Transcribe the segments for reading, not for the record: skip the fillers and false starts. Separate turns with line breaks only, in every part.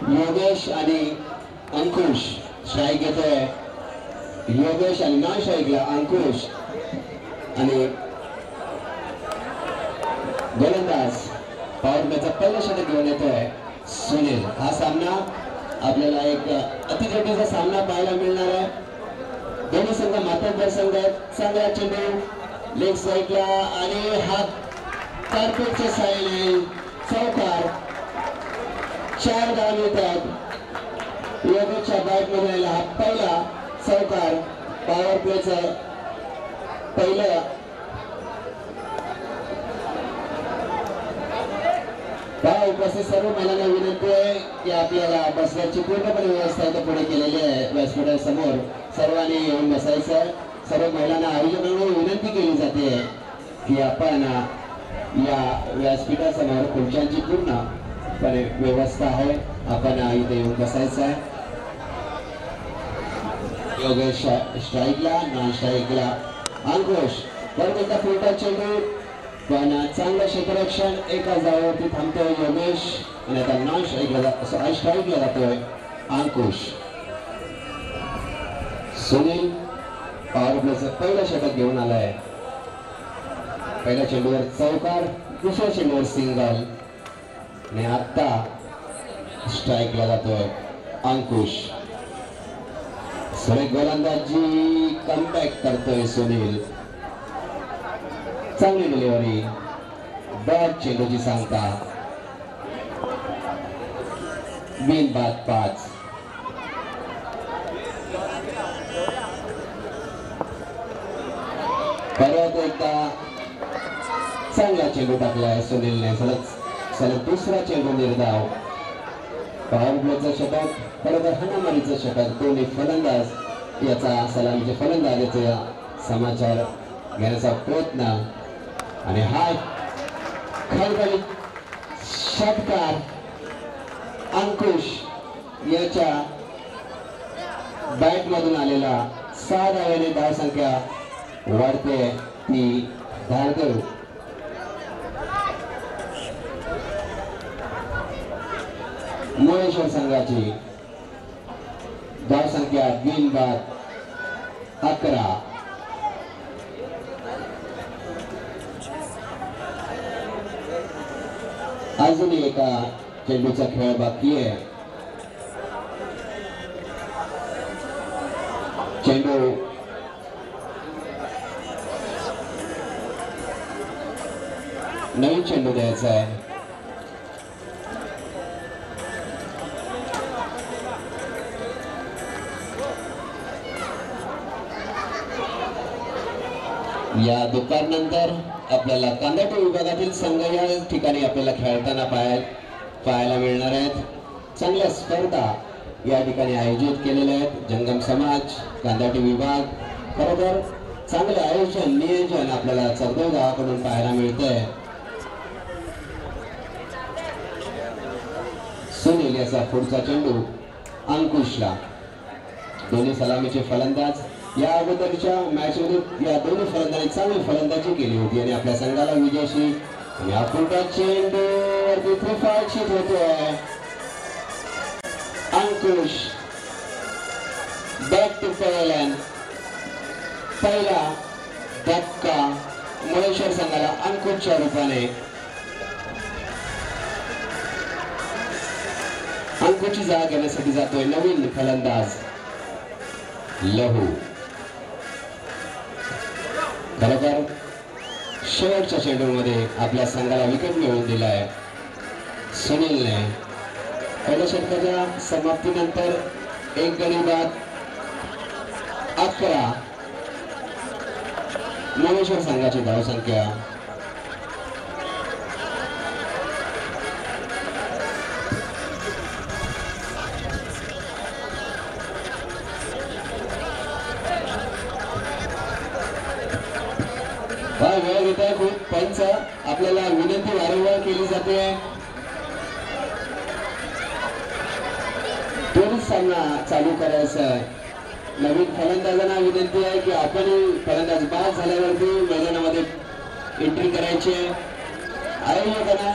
योगेश आणि अंकुश स्ट्राइक घेतोय. योगेश आणि नॉन स्ट्राइकला अंकुश आणि गोलंदाज पॉवर प्लेचा पहिला षटक घेऊन येतोय सुनील. हा सामना आपल्याला एक अतिजटिलचा सामना पाहायला मिळणार आहे. दोन्ही संघ मातब्बर संघ आहेत. चांगला चेंडू लेग साईडला आणि हा कार्पेटच्या साईडने चौकार. 4 धावा येतात. योगेशच्या बॅट मध्ये हा पहिला चौकार पॉवर प्लेचा पहिलं. उपस्थित सर्व महिलांना विनंती आहे की आपल्याला बसण्याची पूर्णपणे व्यवस्था इथे पुढे केलेली आहे. व्यासपीठा समोर सर्वांनी येऊन बसायचं. सर्व महिलांना आयोजकांना विनंती केली जाते की आपण या व्यासपीठासमोर खुर्च्यांची पूर्णपणे व्यवस्था आहे. आपण इथे येऊन बसायचं आहे. योगेश स्ट्राईकला नॉन स्ट्राईकला अंकुश. परत एकदा फुलटा चेंडू पण चांगलं क्षेत्ररक्षण. एका जागेवरती थांबतोय योगेश आणि आता नॉन स्ट्राईकला जातोय अंकुश. सुनील पॉवर प्लेचं पहिलं षटक घेऊन आलाय. पहिल्या चेंडूवर चौकार, दुसऱ्या चेंडूवर सिंगल आणि आता स्ट्राईकला जातोय अंकुश. सुरेख गोलंदाजी कमबॅक करतोय सुनील. चांगली डिलिव्हरी. बॅट चेंडूची सांगता. बिन बाद 5. परत एकदा चांगला चेंडू टाकलाय सुनीलने. सलग दुसरा चेंडू निर्धाव. पॉवर प्लेचं षटक, परत हाणामारीचं षटक. दोन्ही फलंदाज याचा सलामीचे फलंदाज याचा समाचार घेण्याचा प्रयत्न आणि हा खळखळीत षटकार अंकुश याच्या बॅट मधून आलेला. 6 धावांनी धावसंख्या वाढते ती धारदेव. मुळेश्वर संघाची धावसंख्या बिन बाद 11. अजूनही एका चेंडूचा खेळ बाकी आहे. चेंडू नवीन चेंडू द्यायचा आहे. या दुपारनंतर आपल्याला कांदाटे विभागातील संघ या ठिकाणी आपल्याला खेळताना पाहायला मिळणार आहेत. चांगल्या स्पर्धा या ठिकाणी आयोजित केलेल्या आहेत. जंगम समाज, कांदाटे विभाग. खरोखर चांगले आयोजन नियोजन आपल्याला चौदा गावाकडून पाहायला मिळतंय. सुनील याचा पुढचा चेंडू अंकुशला. दोन्ही सलामीचे फलंदाज. या अगोदरच्या मॅच मध्ये या दोन्ही फलंदाजांनी चांगली फलंदाजी केली होती आणि आपल्या संघाला विजयशी. आणि हा पुढचा चेंडू वरती त्रिफाक्षित होतोय. अंकुश बॅक टू पहिला धक्का मुळेश्वर संघाला अंकुशच्या रूपाने. अंकुशची जागा घेण्यासाठी जातोय नवीन फलंदाज लहू. खरोखर शेवटच्या चेंडूमध्ये आपल्या संघाला विकेट मिळवून दिलाय सुनीलने. पहिल्या षटकाच्या समाप्तीनंतर 1 गडी बाद 11 मुळेश्वर संघाची धावसंख्या. वेळ घेत आहे खूप. पंच आपल्याला विनंती वारंवार केली जाते. दोन्ही सामना चालू करायचा आहे. नवीन फलंदाजांना विनंती आहे की आपण फलंदाज बाद झाल्यावरती मैदानामध्ये एंट्री करायची आहे. आयोजकांना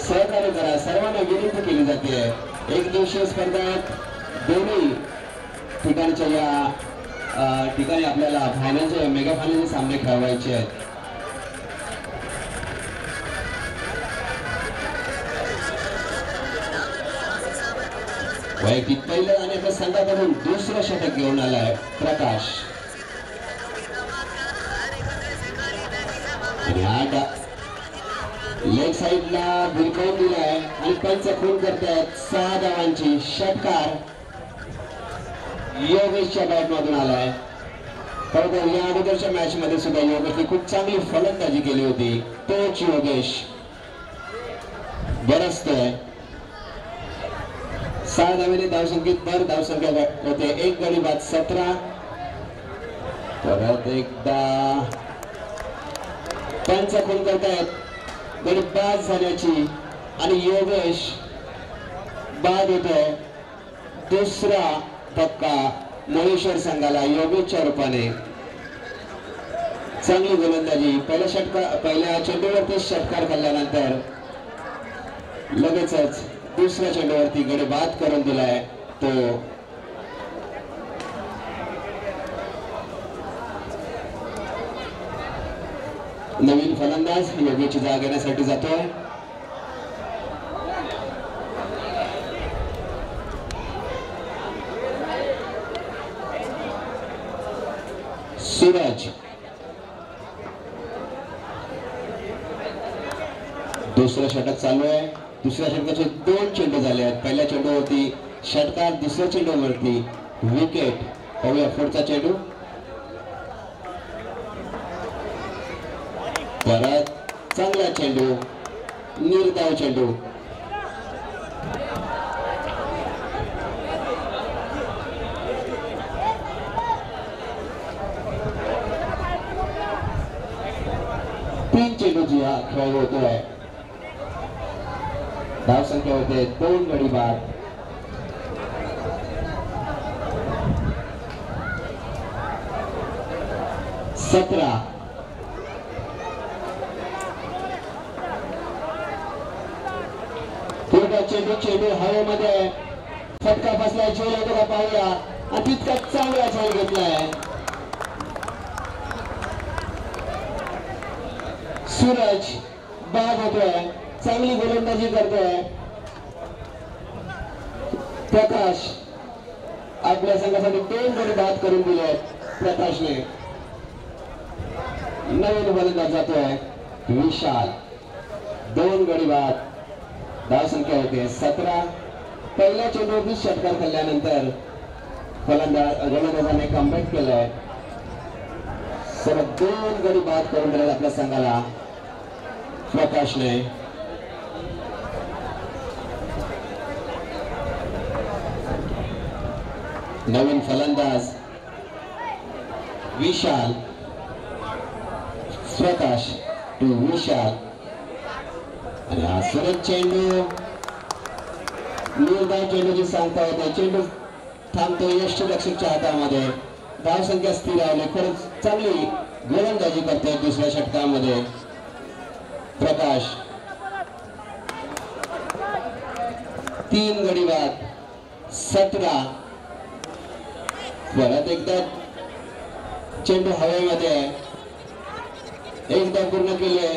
सहकार्य करा. सर्वांना विनंती केली जाते. एक दिवसीय स्पर्धेत दोन्ही ठिकाणच्या या ठिकाणी आपल्याला फायनलचे मेगा फायनलचे सामने खेळवायचे आहेत. वैयक्तिक पहिलं आणि आता संघाकडून दुसरं षटक घेऊन आलाय प्रकाश. लेग साईडला भिरकावून दिलाय आणि पंच खून करतायत 6 धावांची. षटकार योगेशच्या बॅट मधून आलाय. बरोबर या अगोदरच्या मॅच मध्ये सुद्धा योगेशने खूप चांगली फलंदाजी केली होती. तोच योगेश बरसतोय. 6 धावेने धावसंख्येत भर धावसंख्या होते. एक गडी बाद 17. परत एकदा पंच खून करतायत गडी बाद झाल्याची आणि योगेश बाद होतोय. दुसरा धक्का महेश्वर संघाला योगेशच्या रूपाने. चांगली गोलंदाजी. पहिल्या चेंडूवरती षटकार खाल्ल्यानंतर लगेचच दुसऱ्या चेंडूवरती गडी बाद करून दिलाय तो. नवीन फलंदाज योगेशची जागा घेण्यासाठी जातोय. सूरज. दुसरं षटक चालू आहे. दुसऱ्या षटकाचे 2 चेंडू झाले आहेत. पहिल्या चेंडूवरती षटकार, दुसऱ्या चेंडूवरती विकेट. पाहूया पुढचा चेंडू. परत चांगला चेंडू, निर्धाव चेंडू. तीन चेंडूची हा खेळ होतोय. धाव संख्या होते 2 गडी बाद. सतरा. चेंडू हवेमध्ये फटका बसलाय. झेल होतो का पाहूया. आणि तितका चांगला झेल घेतलाय. सूरज बाद होतोय. चांगली गोलंदाजी करतोय. प्रकाश आपल्या संघासाठी 2 गडी बाद करून दिले. प्रकाशने नवीन गोलंदाज जातोय विशाल. 2 गडी बाद. धाव संख्या होते 17. पहिल्या चेंडूवरती षटकार खाल्ल्यानंतर गोलंदाजाने कमबॅक केलंय. सर्व 2 गडी बाद करून दिले आपल्या संघाला प्रकाशने. नवीन फलंदाज विशाल. प्रकाश टू विशाल. आणि हा सुरज चेंडू निर्धाव चेंडूची सांगता होते. चेंडू थांबतो यष्टीरक्षकच्या हातामध्ये. धाव संख्या स्थिर राहिली. खरंच चांगली गोलंदाजी करते दुसऱ्या षटकामध्ये प्रकाश. 3 गडी बाद 17. परत एकदा चेंडू हवेमध्ये. एकदा पूर्ण केले.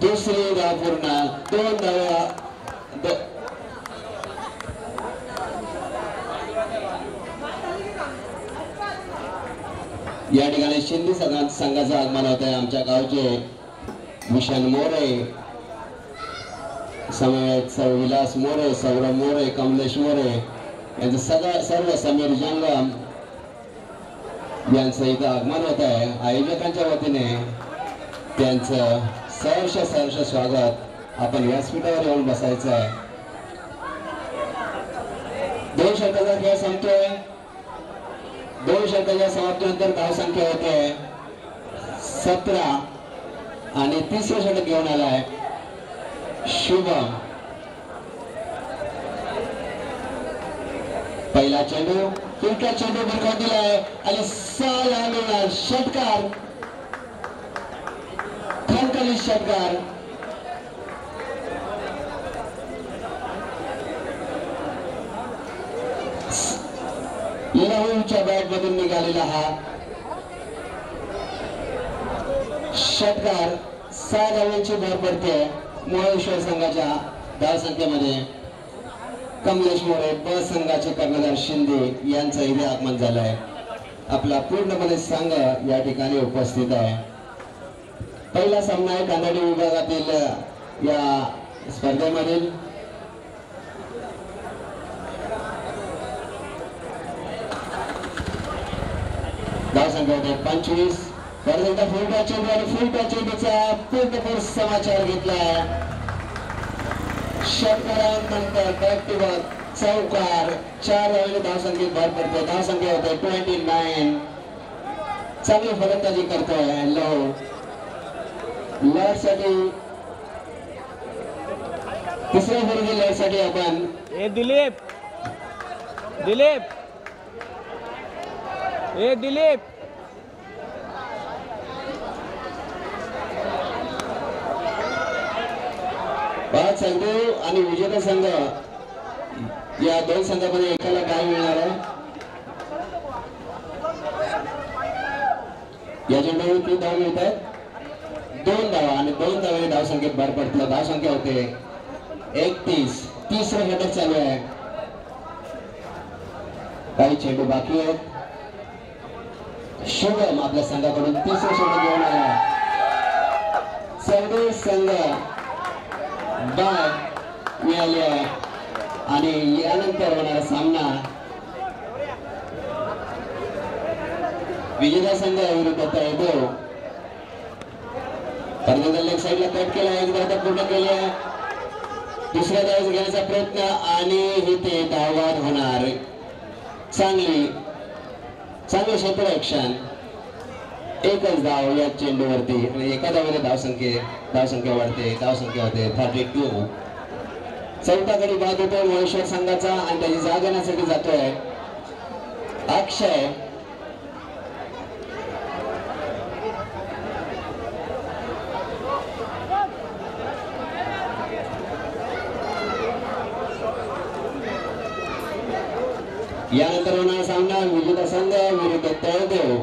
दुसरी धाव पूर्ण. 2 धावा. या ठिकाणी शिंदे संघाचं आगमन होत आहे. आमच्या गावचे भूषण मोरे, समवेत विलास मोरे, सौरभ मोरे, कमलेश मोरे यांचं सर्व समीर जंगम यांचं इथं आगमन होत आहे. आयोजकांच्या वतीने त्यांचं सहर्ष स्वागत. आपण व्यासपीठावर येऊन बसायचं आहे. 2 षटकाचा खेळ संपतोय. 2 षटकाच्या समाप्तीनंतर धाव संख्या होते 17. आणि तिसरं षटक घेऊन आलाय शुभम. पहिला चेंडू तुमचा चेंडू भिरकावून दिलाय आणि 6 मिळणार. षटकार, खणखणीत षटकार. मधून निघालेला हा षटकार 6 धावांची भर पडते मोळेश्वर संघाच्या धावसंख्येमध्ये. कमलेश मोरे ब संघाचे कर्णधार शिंदे यांचं इथे आगमन झालंय. आपला पूर्णपणे संघ या ठिकाणी उपस्थित आहे. पहिला सामना आहे कानडी विभागातील या स्पर्धेमधील. धावसंख्या होते 25. परत एकदा फुल टॉस चेंडू आणि फुल टॉस चेंडूचा पूर्णपूर समाचार घेतलाय. षटकारानंतर बॅक टू बॅक चौकार 4 धावांनी धावसंख्येत भर पडते. धावसंख्या होते 29. चांगली फलंदाजी करतोय लो लढसाठी. तिसऱ्या फलंदाजी लढसाठी आपण
दिलीप
5 चेंडू आणि विजेता संघ या दोन संघामध्ये एकाला काय मिळणार आहे. या चेंडूवर 3 धावा मिळत आहेत. 2 धावा आणि 2 धावांनी धावसंख्येत भर पडते. धावसंख्या होते 31. तिसरं षटक चालू आहे. काही चेंडू बाकी आहेत. शुभम आपल्या संघाकडून तिसरं षटक घेऊन आला. चौदे संघ बाद मिळाली आहे आणि यानंतर होणारा सामना विजेता संघ विरुद्ध तळेगाव. कर्णधार लेग साईडला कट केला. एक धाव पूर्ण केली आहे. दुसऱ्या धाव घेण्याचा प्रयत्न आणि इथे धावबाद होणार. चांगली क्षेत्ररक्षण. एकच धाव या चेंडूवरती आणि एका धावाने धावसंख्या वाढते. धावसंख्या होते 32. चौथा गडी बाद होतोय मोळेश्वर संघाचा आणि त्याची जाग घेण्यासाठी जातोय अक्षय. यानंतर होणारा सामना विजेता संघ विरुद्ध तळदेव.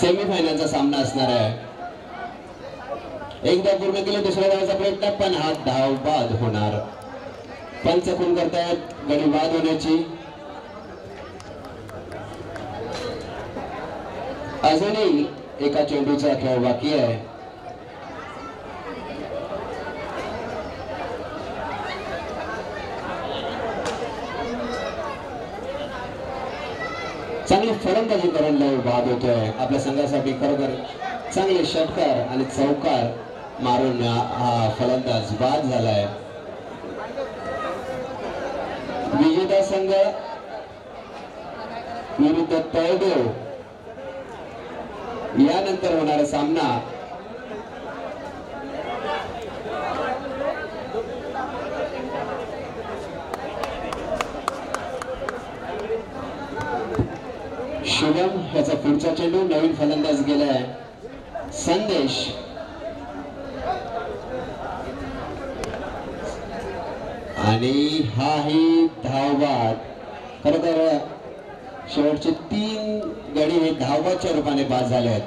सेमीफायनलचा सामना असणार आहे. एकदा पूर्ण केले दुसऱ्या धावाचा प्रयत्न पण हा धाव बाद होणार. पंच खून करतायत गडी बाद होण्याची. अजूनही एका चेंडूचा खेळ बाकी आहे. चांगली फलंदाजी करून बाद होतोय. आपल्या संघासाठी खरोखर चांगले षटकार आणि चौकार मारून हा फलंदाज बाद झालाय. विजेता संघ विरुद्ध तळदेव. यानंतर होणारा सामना शुभम ह्याचा पुढचा चेंडू. नवीन फलंदाज गेलाय संदेश. आणि हाही धावबाद. खरं तर शेवटचे 3 गडी हे धावबादच्या रूपाने बाद झाले आहेत.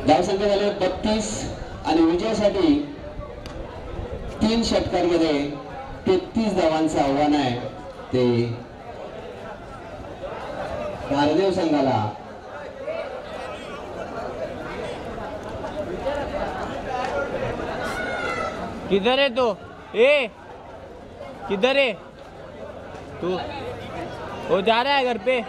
धावसंख्या झाली 32 आणि विजयासाठी 3 षटकांमध्ये 33 धावांचं आव्हान आहे ते भारदेव संघाला.
किधर है तू? किधर है तू? वो जा रहा है घर पे.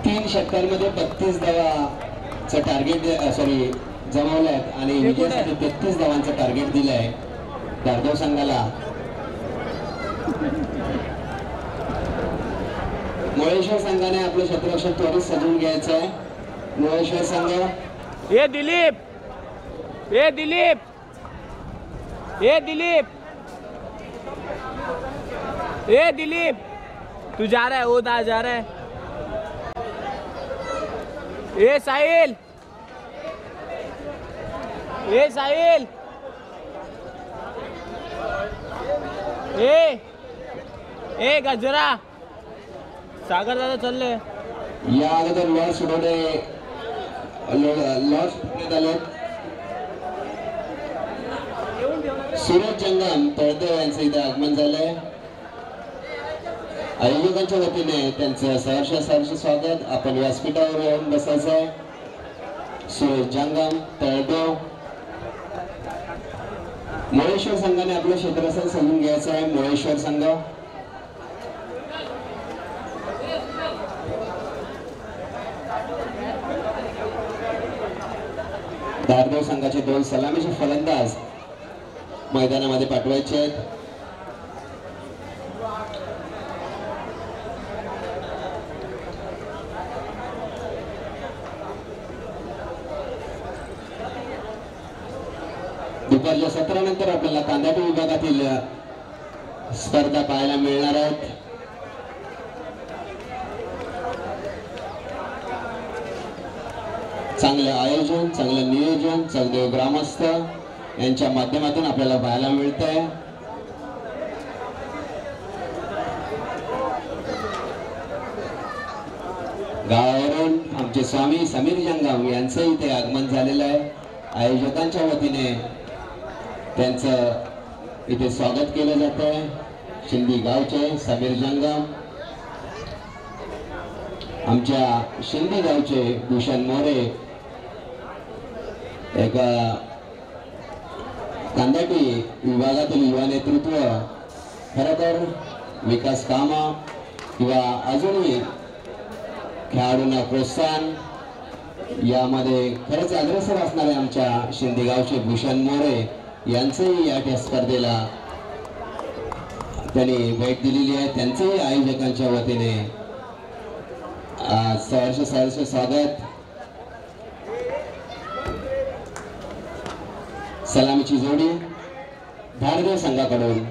तीन षटकांमध्ये 32 धावाचं टार्गेट जमवलंय आणि विजयासाठी 33 धावांचं टार्गेट दिलंय भारदेव संघाला. मोळेश्वर संघाने आपलं क्षेत्ररक्षण त्वरित सजवून घ्यायचं आहे. मोळेश्वर संघ.
ये दिलीप तू जा रहा है. वो जा रहा है. ए साहिल, ए साहिल, ए गजरा, सागर दादा चालले.
या अगोदर लॉर्ड्स उडवणे लॉर्ड्स फुटण्यात आले. सूरज जंगम तळदेव यांचं इथे आगमन झालंय. आयोजकांच्या वतीने त्यांचं सहर्ष स्वागत. आपण व्यासपीठावर येऊन बसायचं आहे. सूरज जंगम तळदेव. मोळेश्वर संघाने आपलं क्षेत्रस्थळ समजून घ्यायचं आहे. मोळेश्वर संघ धारदेव संघाचे 2 सलामीचे फलंदाज मैदानामध्ये पाठवायचे आहेत. दुपारच्या सत्रानंतर आपल्याला कांदाटी विभागातील स्पर्धा पाहायला मिळणार आहेत. चांगलं आयोजन, चांगलं नियोजन चौदेव ग्रामस्थ यांच्या माध्यमातून आपल्याला पाहायला मिळत आहे. गावावरून आमचे स्वामी समीर जंगम यांचं इथे आगमन झालेलं आहे. आयोजकांच्या वतीने त्यांचं इथे स्वागत केलं जात आहे. शिंदी गावचे समीर जंगम, आमच्या शिंदी गावचे भूषण मोरे, एक कांदाटी विभागातील युवा नेतृत्व, खरं तर विकास कामं किंवा अजूनही खेळाडूंना प्रोत्साहन यामध्ये खरंच अग्रेसर असणारे आमच्या शिंदे गावचे भूषण मोरे यांचंही या स्पर्धेला त्यांनी भेट दिलेली आहे. त्यांचंही आयोजकांच्या वतीने सहर्ष स्वागत. सलामीची जोडी धारदेव संघाकडून.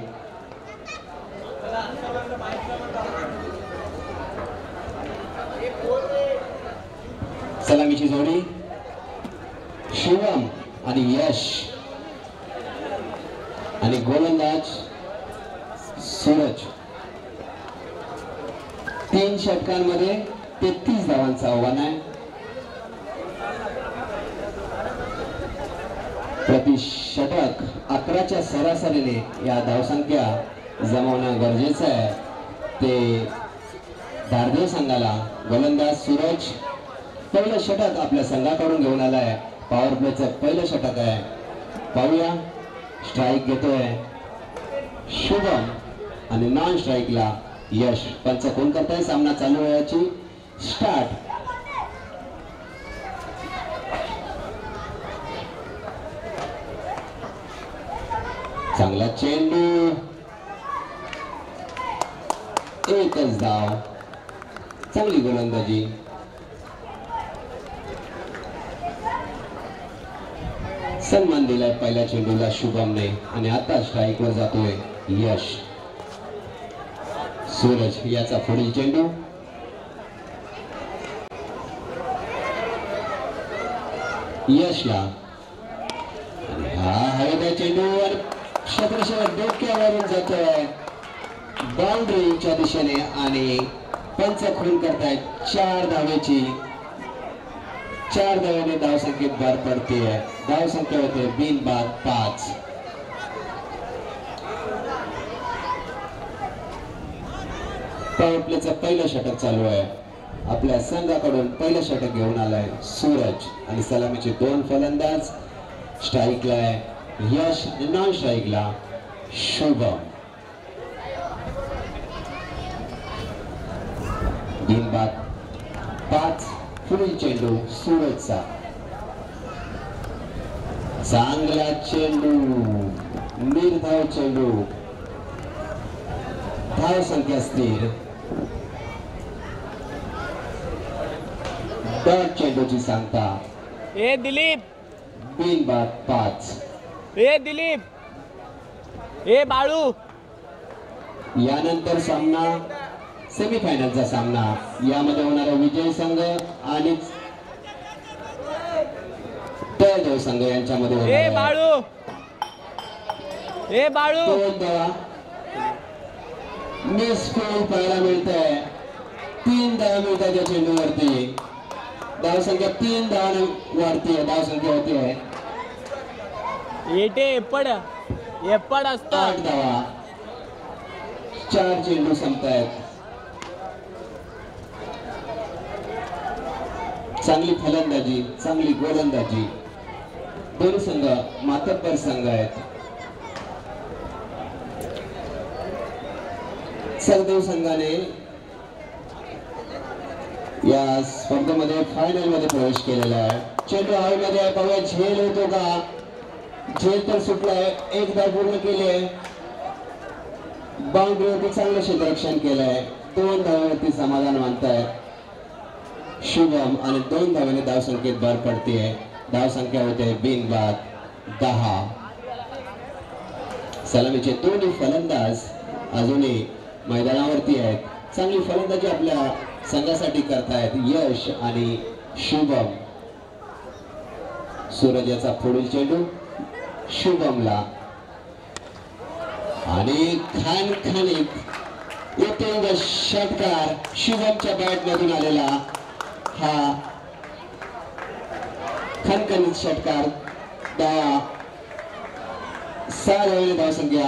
सलामीची जोडी शिवम आणि यश आणि गोलंदाज सूरज. 3 षटकांमध्ये 33 धावांचं आव्हान आहे. प्रति षटक 11च्या सरासरीने या धावसंख्या जमवणं गरजेचं आहे. ते धारदेव संघाला गोलंदाज सूरज पहिलं षटक आपल्या संघाकडून घेऊन आलाय. पॉवर प्लेचं पहिलं षटक आहे. पाहूया. स्ट्राईक घेतोय शुभम आणि नॉन स्ट्राईकला यश. पंच कोण करताय. सामना चालू व्हायची. स्टार्ट. चांगला चेंडू. एकच धाव. चांगली गोलंदाजी. सन्मान दिलाय पहिल्या चेंडूला शुभमने आणि आता स्ट्राईकवर जातोय यश. सूरज याचा पुढील चेंडू. यशला हा हवेचा चेंडू क्षेत्रशः डोक्यावरून जातोय बाउंड्रीच्या दिशेने आणि पंच खून करतायत. 4 धावेची. 4 धावेने धावसंख्येत भर पडते. धावसंख्या होते बिनबाद 5. पॉवर प्लेचं पहिलं षटक चालू आहे. आपल्या संघाकडून पहिलं षटक घेऊन आलाय सूरज आणि सलामीचे 2 फलंदाज. स्ट्राईकला आहे यश, नॉन स्ट्राईकला शुभम. बिनबाद 5. पुढील चेंडू सूरजचा. चांगला चेंडू. निर्धाव चेंडू. धाव संख्या स्थिर. डॉट चेंडूची सांगता.
ए दिलीप.
बिनबाद 5.
ए दिलीप. ए बाळू.
यानंतर सामना सेमीफायनलचा सामना. यामध्ये होणारा विजय संघ आणि जयदेव संघ यांच्यामध्ये होणार
ए
आहे.
बाळू, ए बाळू,
2 धावा. मिस फील्ड पाहायला मिळतंय. 3 धावा मिळतात या चेंडूवरती. धावसंख्या 3 धावाने वाढतीये. धावसंख्या होतीये
येटे एप्पड असतं.
8 धावा. 4 चेंडू संपतायत. चांगली फलंदाजी, चांगली गोलंदाजी. दोन्ही संघ मातब्बर संघ आहेत. सरदेव संघाने या स्पर्धेमध्ये फायनल मध्ये प्रवेश केलेला आहे. चेंडू हवेमध्ये आहे. पाहूया झेल होतो का. झेल तर सुटलाय. 1 धाव पूर्ण केले. बाउंड्रीवरती चांगलं क्षेत्ररक्षण केलंय. 2 धावावरती समाधान मानतायत शुभम आणि 2 धावाने धावसंख्येत भर पडते. धावसंख्या होते बिनबाद 10. सलामीचे दोन्ही फलंदाज अजूनही मैदानावरती आहेत. चांगली फलंदाजी आपल्या संघासाठी करतायत यश आणि शुभम. सूरज याचा पुढील चेंडू शुभमला आणि खानखानीत येतो षटकार. शुभमच्या बॅट मधून आलेला हा खणखणीत षटकार. 6 धावांनी धावसंख्या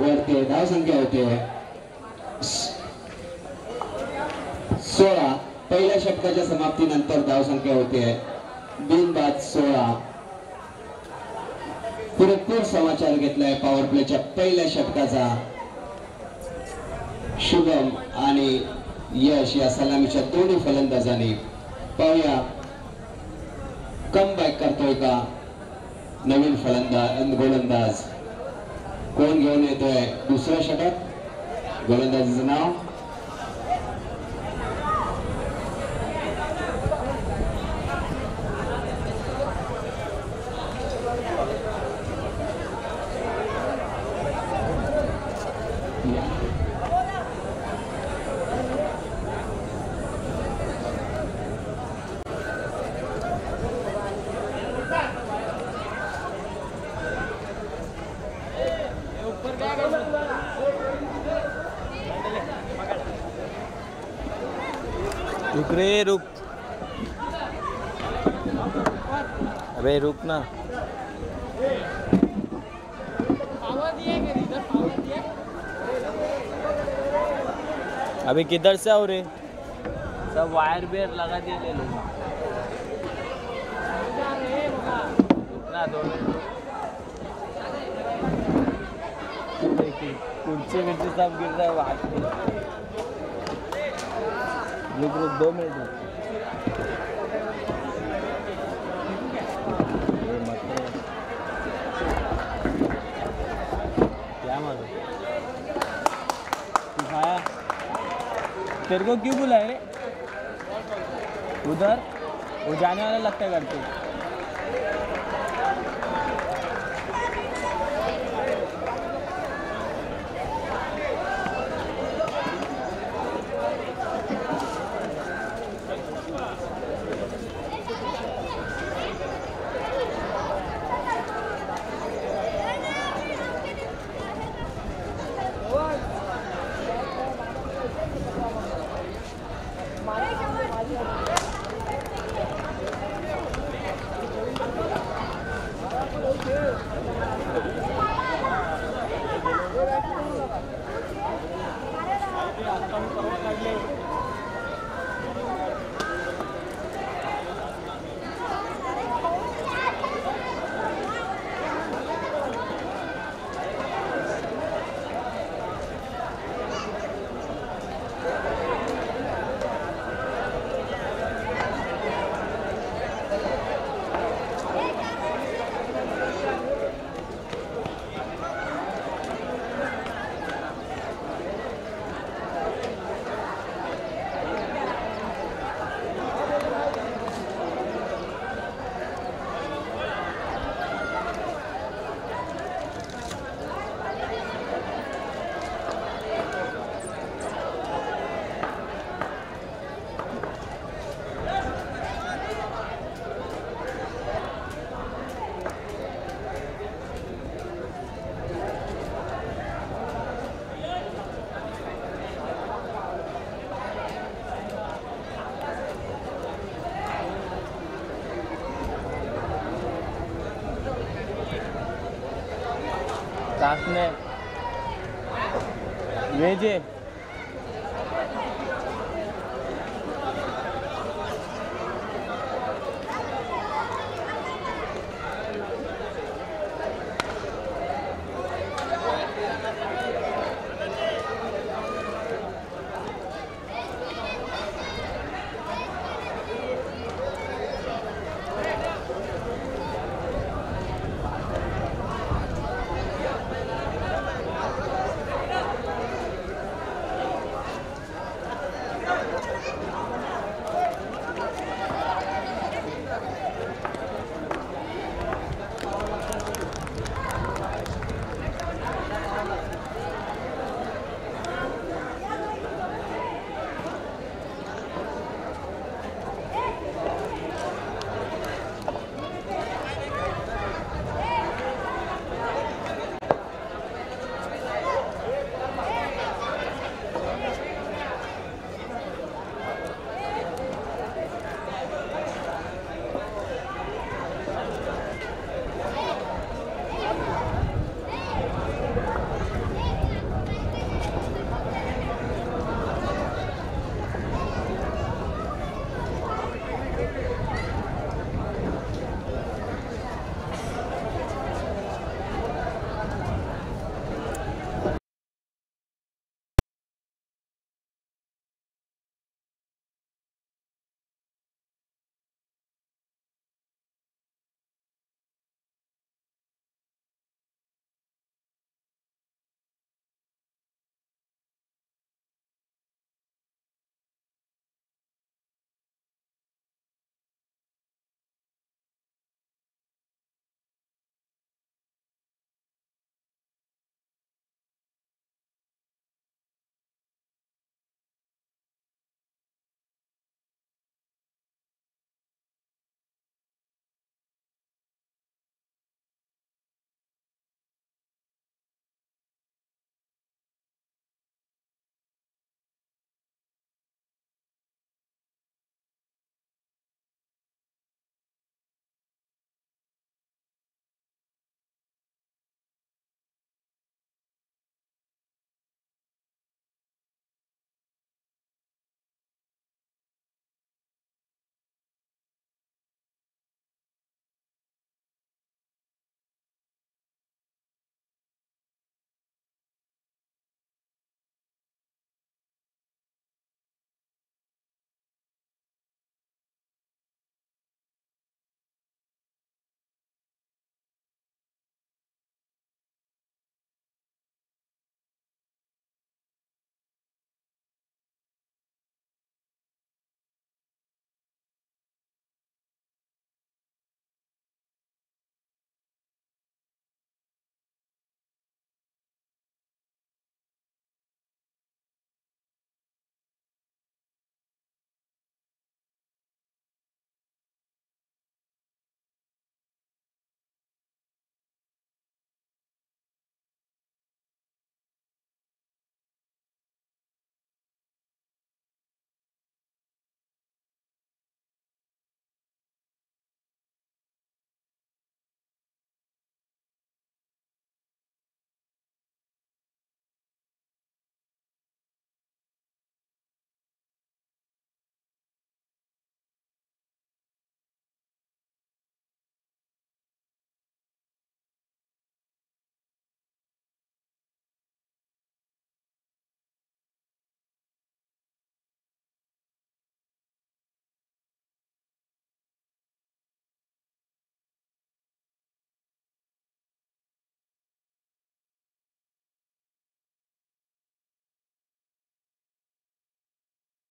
वाढते. धावसंख्या होते 16. पहिल्या षटकाच्या समाप्तीनंतर धावसंख्या होते बिनबाद 16. पुरेपूर समाचार घेतलाय पॉवर प्लेच्या पहिल्या षटकाचा. शुभम आणि यश या सलामीच्या दोन्ही फलंदाजांनी. पाहूया कमबॅक करतोय का नवीन गोलंदाज. कोण घेऊन येतोय दुसऱ्या षटक. गोलंदाजीचं नाव
रुक रे रुक. अबे रुक ना. अभी किधर से आओ रे. सब वायर बेयर लगा दिए ले लो. रुकना 2 मिनट. कुर्सी मिर्ची सब गिर रहा है वहाँ पे. रुक 2 मिनट. क्या मालूम खाया. तेरे को क्यों बुलाए रे उधर. वो जाने वाला लगता है घर पे. लास्ट में भेजे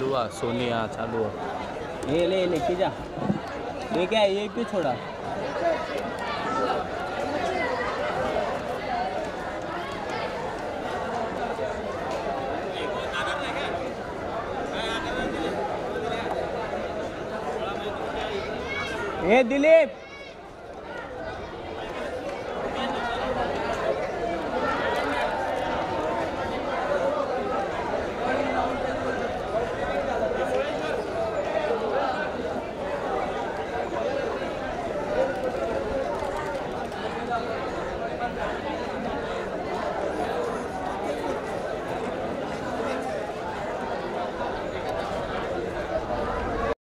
हुआ सोनिया चालू हो ये ले लेके जा ये क्या है ये क्यों छोड़ा ये दिलीप